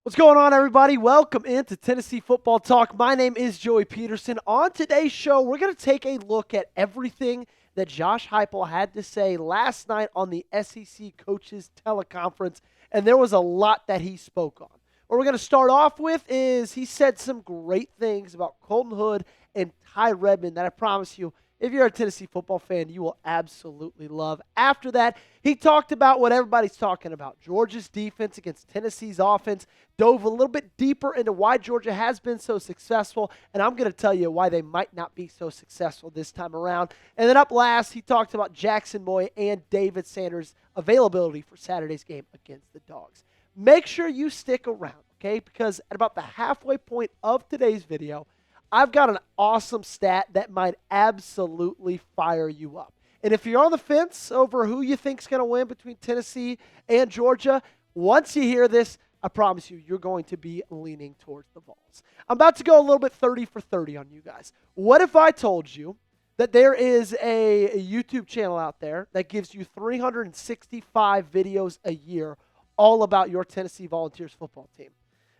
What's going on, everybody? Welcome into Tennessee Football Talk. My name is Joey Petersen. On today's show, we're going to take a look at everything that Josh Heupel had to say last night on the SEC Coaches Teleconference, and there was a lot that he spoke on. What we're going to start off with is he said some great things about Colton Hood and Ty Redmond that I promise you, if you're a Tennessee football fan, you will absolutely love. After that, he talked about what everybody's talking about, Georgia's defense against Tennessee's offense, dove a little bit deeper into why Georgia has been so successful, and I'm going to tell you why they might not be so successful this time around. And then up last, he talked about Jaxson Moi and David Sanders' availability for Saturday's game against the Dogs. Make sure you stick around, okay, because at about the halfway point of today's video, I've got an awesome stat that might absolutely fire you up. And if you're on the fence over who you think's going to win between Tennessee and Georgia, once you hear this, I promise you, you're going to be leaning towards the Vols. I'm about to go a little bit 30 for 30 on you guys. What if I told you that there is a YouTube channel out there that gives you 365 videos a year all about your Tennessee Volunteers football team?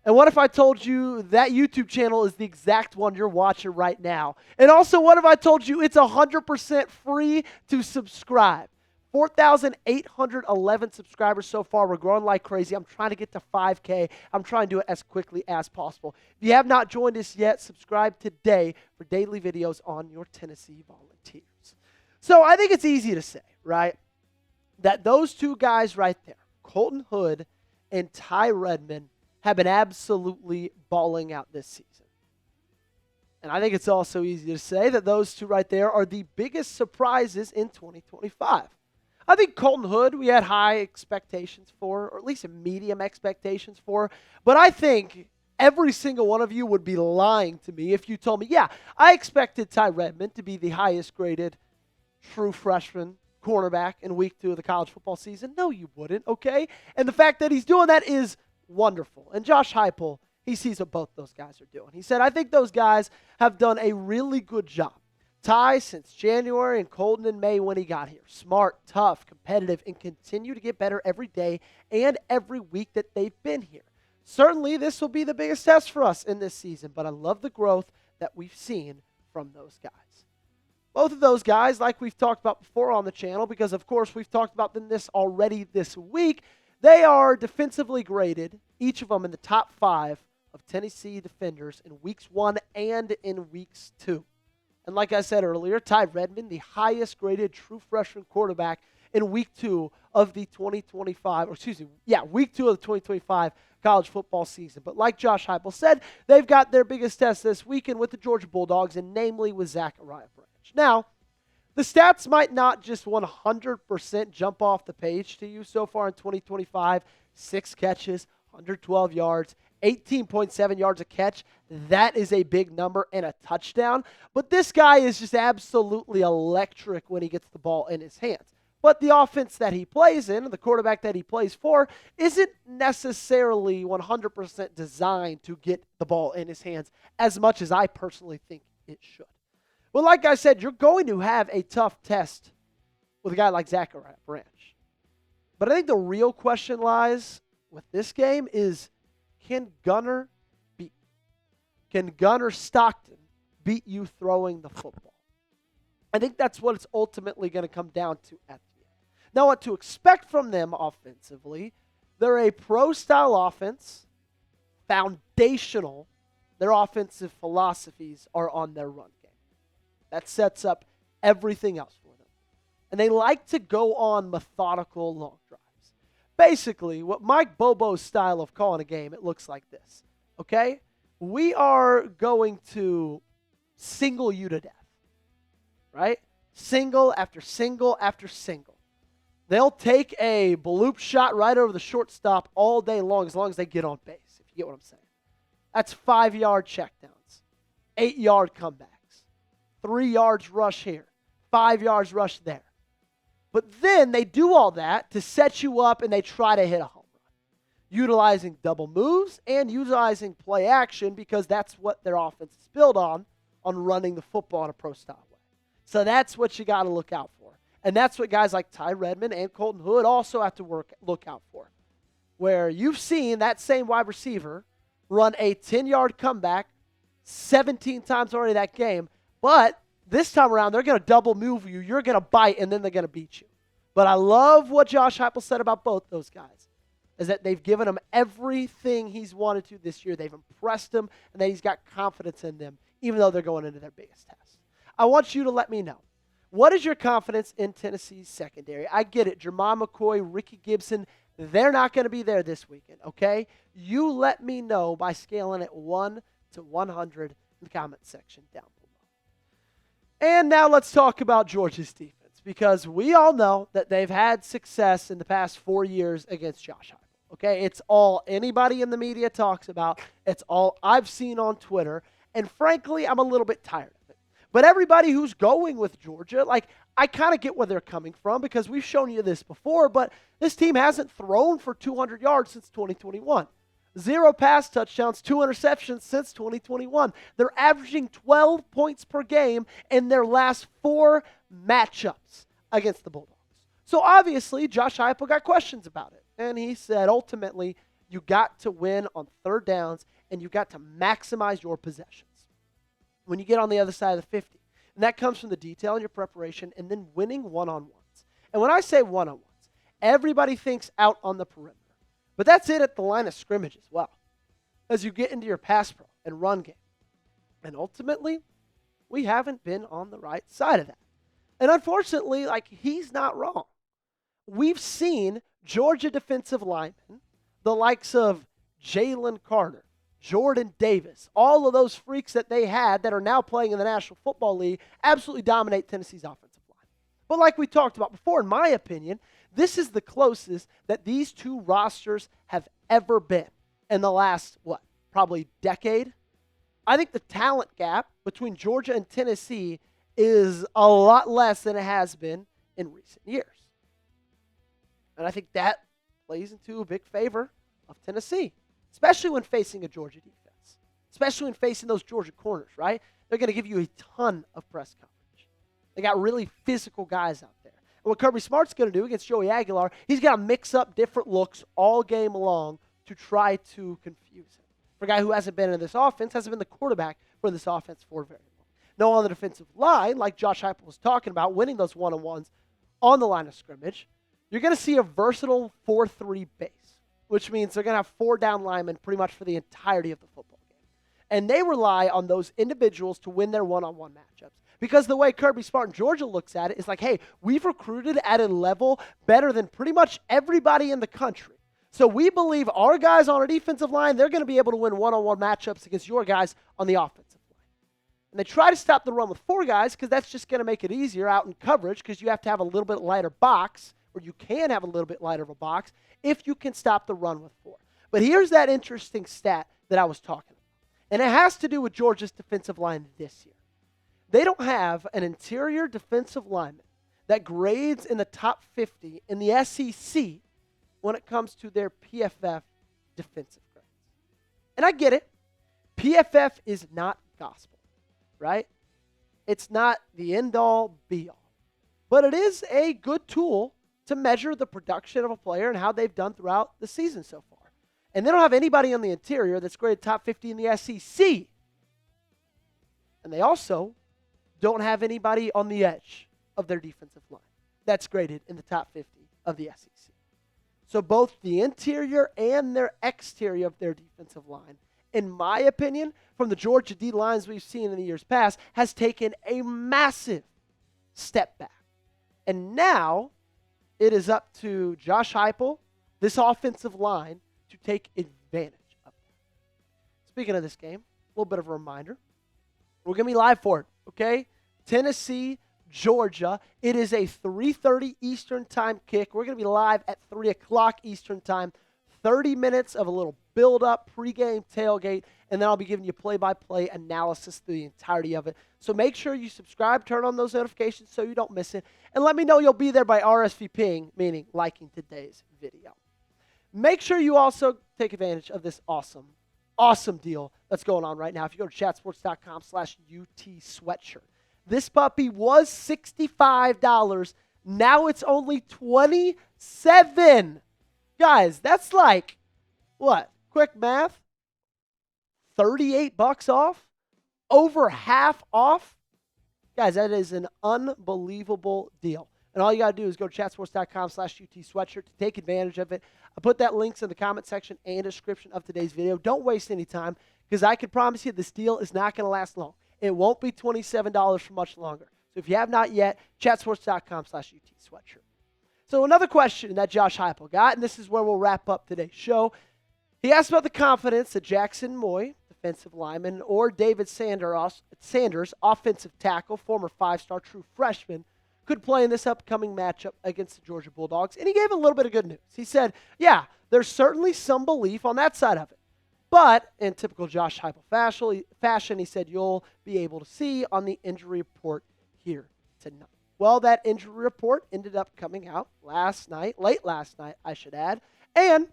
And what if I told you that YouTube channel is the exact one you're watching right now? And also, what if I told you it's 100% free to subscribe? 4,811 subscribers so far. We're growing like crazy. I'm trying to get to 5K. I'm trying to do it as quickly as possible. If you have not joined us yet, subscribe today for daily videos on your Tennessee Volunteers. So I think it's easy to say, right, that those two guys right there, Colton Hood and Ty Redmond, have been absolutely balling out this season. And I think it's also easy to say that those two right there are the biggest surprises in 2025. I think Colton Hood, we had high expectations for, or at least medium expectations for, but I think every single one of you would be lying to me if you told me, yeah, I expected Ty Redmond to be the highest graded true freshman cornerback in week 2 of the college football season. No, you wouldn't, okay? And the fact that he's doing that is wonderful. And Josh Heupel, he sees what both those guys are doing. He said, I think those guys have done a really good job. Ty since January and Colton in May when he got here. Smart, tough, competitive, and continue to get better every day and every week that they've been here. Certainly, this will be the biggest test for us in this season, but I love the growth that we've seen from those guys. Both of those guys, like we've talked about before on the channel, because of course we've talked about this already this week, they are defensively graded, each of them in the top 5 of Tennessee defenders in weeks 1 and in weeks 2. And like I said earlier, Ty Redmond, the highest graded true freshman quarterback in week 2 of the 2025, week 2 of the 2025 college football season. But like Josh Heupel said, they've got their biggest test this weekend with the Georgia Bulldogs, and namely with Zachariah Branch. Now, the stats might not just 100% jump off the page to you so far in 2025. 6 catches, 112 yards, 18.7 yards a catch. That is a big number and a touchdown. But this guy is just absolutely electric when he gets the ball in his hands. But the offense that he plays in, the quarterback that he plays for, isn't necessarily 100% designed to get the ball in his hands as much as I personally think it should. Well, like I said, you're going to have a tough test with a guy like Zachariah Branch. But I think the real question lies with this game is, can Gunner Stockton beat you throwing the football? I think that's what it's ultimately going to come down to at the end. Now, what to expect from them offensively, they're a pro-style offense, foundational. Their offensive philosophies are on their run game. That sets up everything else for them. And they like to go on methodical long drives. Basically, what Mike Bobo's style of calling a game, it looks like this. Okay? We are going to single you to death. Right? Single after single after single. They'll take a bloop shot right over the shortstop all day long as they get on base, if you get what I'm saying. That's 5-yard checkdowns, 8-yard comebacks. 3 yards rush here, 5 yards rush there. But then they do all that to set you up and they try to hit a home run, utilizing double moves and utilizing play action because that's what their offense is built on running the football in a pro-style way. So that's what you got to look out for. And that's what guys like Ty Redmond and Colton Hood also have to look out for. where you've seen that same wide receiver run a 10-yard comeback 17 times already that game, but this time around, they're going to double move you. You're going to bite, and then they're going to beat you. But I love what Josh Heupel said about both those guys, is that they've given him everything he's wanted to this year. They've impressed him, and that he's got confidence in them, even though they're going into their biggest test. I want you to let me know, what is your confidence in Tennessee's secondary? I get it. Jermon McCoy, Ricky Gibson, they're not going to be there this weekend, okay? You let me know by scaling it 1 to 100 in the comment section down below. And now let's talk about Georgia's defense, because we all know that they've had success in the past 4 years against Josh Heupel. Okay, it's all anybody in the media talks about. It's all I've seen on Twitter. And frankly, I'm a little bit tired of it. But everybody who's going with Georgia, I kind of get where they're coming from, because we've shown you this before, but this team hasn't thrown for 200 yards since 2021. 0 pass touchdowns, 2 interceptions since 2021. They're averaging 12 points per game in their last 4 matchups against the Bulldogs. So obviously, Josh Heupel got questions about it. And he said, ultimately, you got to win on 3rd downs, and you got to maximize your possessions when you get on the other side of the 50. And that comes from the detail in your preparation and then winning one-on-ones. And when I say one-on-ones, everybody thinks out on the perimeter. But that's it at the line of scrimmage as well, as you get into your pass pro and run game. And ultimately, we haven't been on the right side of that. And unfortunately, he's not wrong. We've seen Georgia defensive linemen, the likes of Jalen Carter, Jordan Davis, all of those freaks that they had that are now playing in the National Football League, absolutely dominate Tennessee's offensive line. But like we talked about before, in my opinion, this is the closest that these two rosters have ever been in the last, probably decade. I think the talent gap between Georgia and Tennessee is a lot less than it has been in recent years. And I think that plays into a big favor of Tennessee, especially when facing a Georgia defense, especially when facing those Georgia corners, right? They're going to give you a ton of press coverage. They got really physical guys out there. And what Kirby Smart's going to do against Joey Aguilar, he's got to mix up different looks all game long to try to confuse him. For a guy who hasn't been in this offense, hasn't been the quarterback for this offense for very long. No, on the defensive line, like Josh Heupel was talking about, winning those one-on-ones on the line of scrimmage, you're going to see a versatile 4-3 base, which means they're going to have 4 down linemen pretty much for the entirety of the football game. And they rely on those individuals to win their one-on-one matchups. Because the way Kirby Smart in Georgia looks at it is like, hey, we've recruited at a level better than pretty much everybody in the country. So we believe our guys on our defensive line, they're going to be able to win one-on-one matchups against your guys on the offensive line. And they try to stop the run with 4 guys because that's just going to make it easier out in coverage, because you have to have a little bit lighter box, or you can have a little bit lighter of a box if you can stop the run with 4. But here's that interesting stat that I was talking about. And it has to do with Georgia's defensive line this year. They don't have an interior defensive lineman that grades in the top 50 in the SEC when it comes to their PFF defensive grades. And I get it. PFF is not gospel, right? It's not the end-all, be-all. But it is a good tool to measure the production of a player and how they've done throughout the season so far. And they don't have anybody on the interior that's graded top 50 in the SEC. And they also don't have anybody on the edge of their defensive line that's graded in the top 50 of the SEC. So both the interior and their exterior of their defensive line, in my opinion, from the Georgia D lines we've seen in the years past, has taken a massive step back. And now it is up to Josh Heupel, this offensive line, to take advantage of that. Speaking of this game, a little bit of a reminder. We're going to be live for it, okay? Tennessee, Georgia. It is a 3:30 Eastern time kick. We're going to be live at 3 o'clock Eastern time. 30 minutes of a little build-up, pregame tailgate, and then I'll be giving you play-by-play analysis through the entirety of it. So make sure you subscribe, turn on those notifications so you don't miss it, and let me know you'll be there by RSVPing, meaning liking today's video. Make sure you also take advantage of this awesome deal that's going on right now. If you go to chatsports.com/UT sweatshirt. This puppy was $65. Now it's only $27. Guys, that's like, what? Quick math? $38 off? Over half off? Guys, that is an unbelievable deal. And all you got to do is go to chatsports.com/UT-sweatshirt to take advantage of it. I put that links in the comment section and description of today's video. Don't waste any time because I can promise you this deal is not going to last long. It won't be $27 for much longer. So if you have not yet, chatsports.com/UT-sweatshirt. So another question that Josh Heupel got, and this is where we'll wrap up today's show. He asked about the confidence that Jaxson Moi, defensive lineman, or David Sanders, offensive tackle, former five-star true freshman, could play in this upcoming matchup against the Georgia Bulldogs. And he gave a little bit of good news. He said, yeah, there's certainly some belief on that side of it. But in typical Josh Heupel fashion, he said, you'll be able to see on the injury report here tonight. Well, that injury report ended up coming out late last night, I should add. And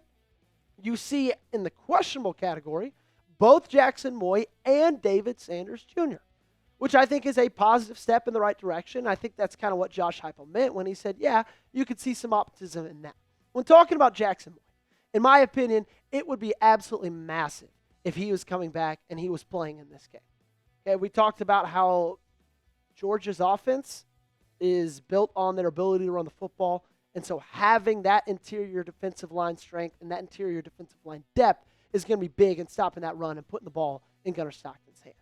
you see in the questionable category, both Jaxson Moi and David Sanders Jr., which I think is a positive step in the right direction. I think that's kind of what Josh Heupel meant when he said, yeah, you could see some optimism in that. When talking about Jaxson Moi, in my opinion, it would be absolutely massive if he was coming back and he was playing in this game. Okay, we talked about how Georgia's offense is built on their ability to run the football, and so having that interior defensive line strength and that interior defensive line depth is going to be big in stopping that run and putting the ball in Gunnar Stockton's hands.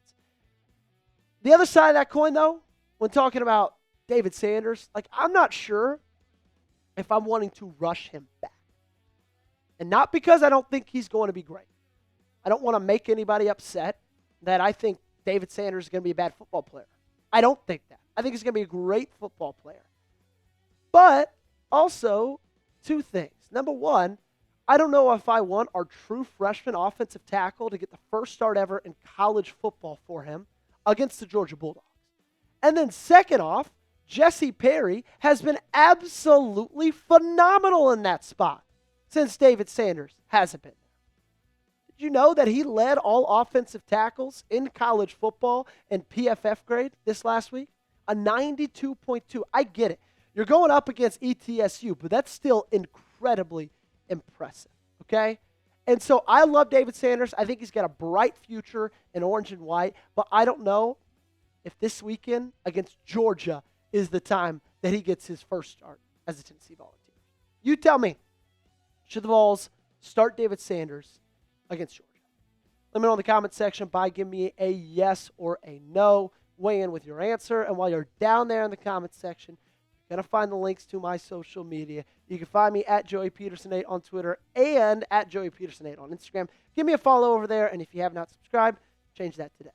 The other side of that coin, though, when talking about David Sanders, I'm not sure if I'm wanting to rush him back. And not because I don't think he's going to be great. I don't want to make anybody upset that I think David Sanders is going to be a bad football player. I don't think that. I think he's going to be a great football player. But also, two things. Number one, I don't know if I want our true freshman offensive tackle to get the first start ever in college football for him against the Georgia Bulldogs. And then second off, Jesse Perry has been absolutely phenomenal in that spot since David Sanders hasn't been there. Did you know that he led all offensive tackles in college football in PFF grade this last week? A 92.2. I get it. You're going up against ETSU, but that's still incredibly impressive, okay? And so I love David Sanders. I think he's got a bright future in orange and white, but I don't know if this weekend against Georgia is the time that he gets his first start as a Tennessee Volunteer. You tell me, should the Vols start David Sanders against Georgia? Let me know in the comment section by giving me a yes or a no. Weigh in with your answer. And while you're down there in the comment section, you're going to find the links to my social media. You can find me at Joey Petersen8 on Twitter and at Joey Petersen8 on Instagram. Give me a follow over there. And if you have not subscribed, change that today.